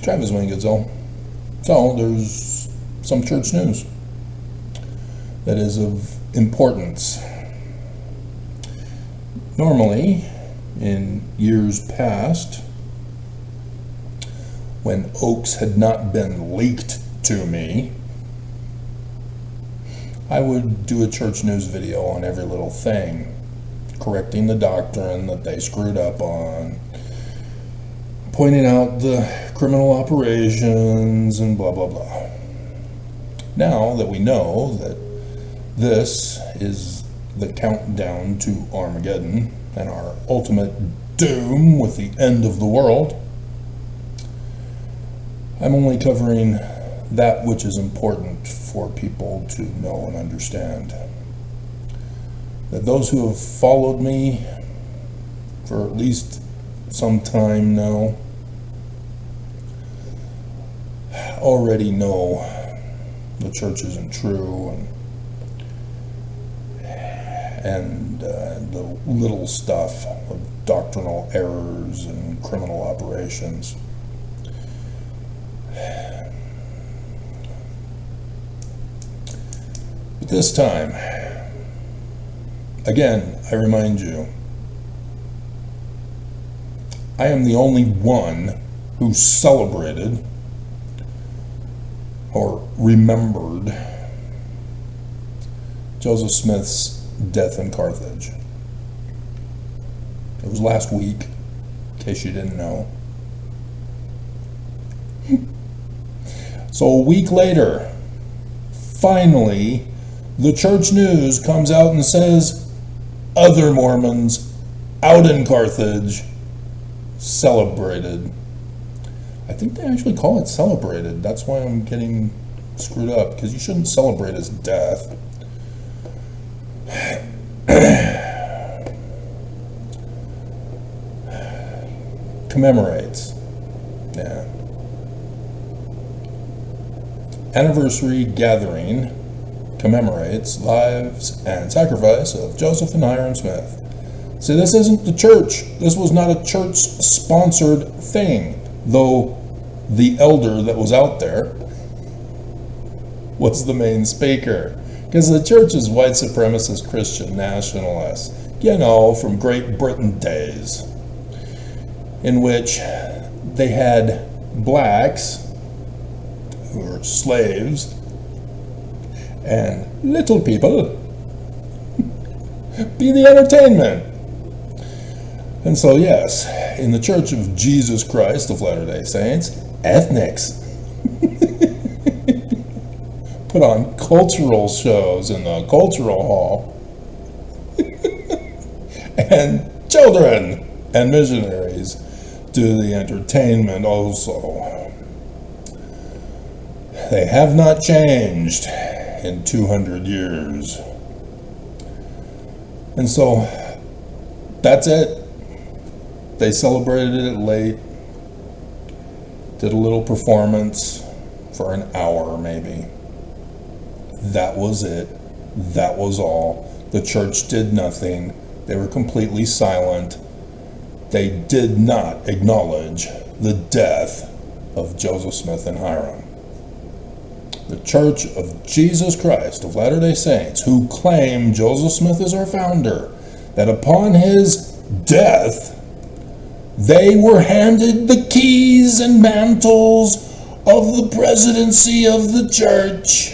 Travis Wingetzel. So there's some church news that is of importance. Normally, in years past, when Oaks had not been leaked to me, I would do a church news video on every little thing, correcting the doctrine that they screwed up on, pointing out the criminal operations, and blah, blah, blah. Now that we know that this is the countdown to Armageddon and our ultimate doom with the end of the world, I'm only covering that which is important for people to know and understand. That those who have followed me for at least some time now already know the church isn't true, and the little stuff of doctrinal errors and criminal operations. But this time, again, I remind you, I am the only one who celebrated or remembered Joseph Smith's death in Carthage. It was last week, in case you didn't know. So a week later, finally, the church news comes out and says other Mormons out in Carthage celebrated. I think they actually call it celebrated. That's why I'm getting screwed up, because you shouldn't celebrate his death. Commemorates. Yeah. Anniversary gathering commemorates lives and sacrifice of Joseph and Hiram Smith. See, this isn't the church. This was not a church-sponsored thing, though the elder that was out there was the main speaker. Because the church is white supremacist Christian nationalists, you know, from Great Britain days, in which they had blacks, who were slaves, and little people be the entertainment. And so, yes, in the Church of Jesus Christ of Latter-day Saints, ethnics put on cultural shows in the cultural hall, and children and missionaries do the entertainment also. They have not changed in 200 years. And so, that's it. They celebrated it late, did a little performance for an hour maybe. That was it. That was all. The church did nothing. They were completely silent. They did not acknowledge the death of Joseph Smith and Hiram. The Church of Jesus Christ of Latter-day Saints, who claim Joseph Smith is our founder, that upon his death, they were handed the keys and mantles of the presidency of the church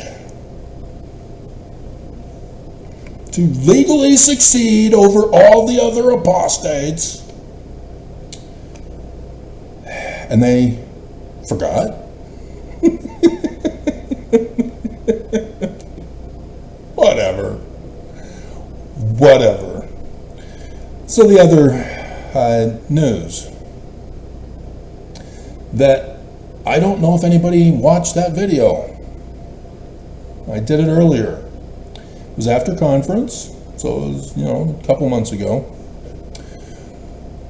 to legally succeed over all the other apostates. And they forgot. Whatever. So the other news that I don't know if anybody watched that video. I did it earlier. It was after conference, so it was, a couple months ago,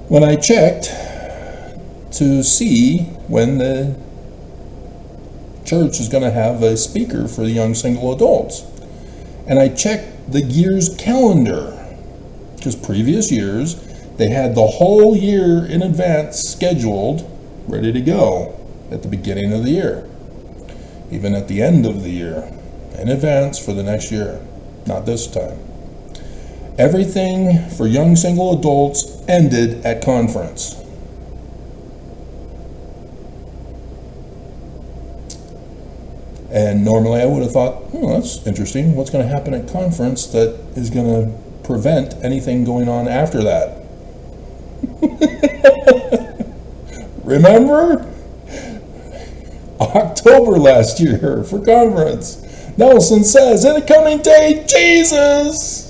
when I checked to see when the church is going to have a speaker for the young single adults. And I checked the year's calendar, because previous years they had the whole year in advance scheduled, ready to go. at the beginning of the year, even at the end of the year, in advance for the next year, not this time. Everything for young single adults ended at conference. And normally I would have thought, oh, that's interesting. What's going to happen at conference that is going to prevent anything going on after that? Remember? October last year for conference. Nelson says, in the coming day, Jesus.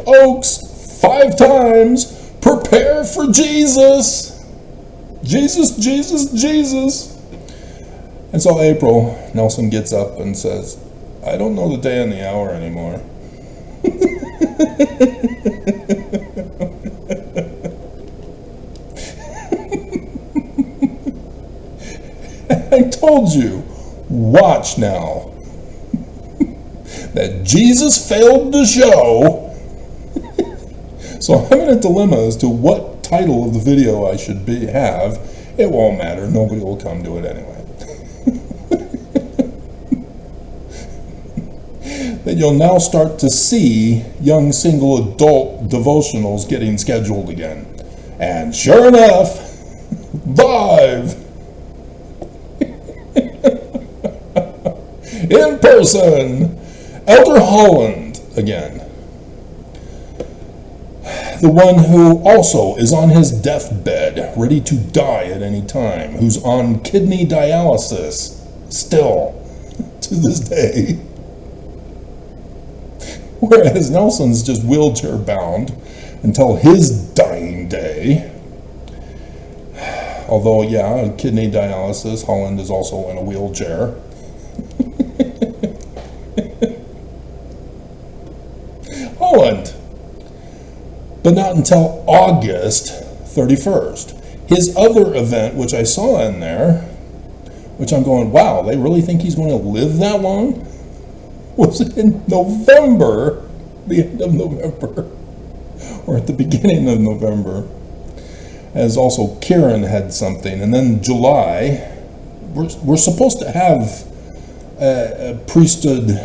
Oaks, 5 times, prepare for Jesus. Jesus, Jesus, Jesus. And so April, Nelson gets up and says, I don't know the day and the hour anymore. I told you, watch now, that Jesus failed to show. So I'm in a dilemma as to what title of the video I should have. It won't matter. Nobody will come to it anyway. That you'll now start to see young single adult devotionals getting scheduled again. And sure enough, live, in person, Elder Holland again. The one who also is on his deathbed, ready to die at any time, who's on kidney dialysis still to this day. Whereas Nelson's just wheelchair bound until his dying day. Although, yeah, kidney dialysis, Holland is also in a wheelchair. Holland. But not until August 31st. His other event, which I saw in there, which I'm going, wow, they really think he's going to live that long? Was in November, the end of November, or at the beginning of November, as also Kieran had something. And then July, we're supposed to have a priesthood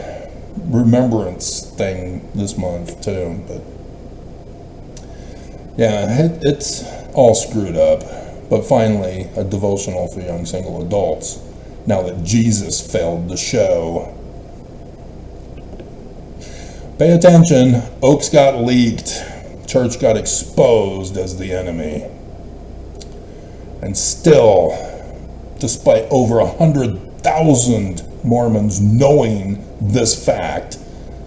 remembrance thing this month too, but yeah, it's all screwed up. But finally, a devotional for young single adults, now that Jesus failed to show. Pay attention, Oaks got leaked, church got exposed as the enemy. And still, despite over 100,000 Mormons knowing this fact,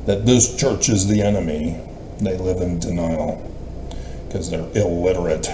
that this church is the enemy, they live in denial because they're illiterate.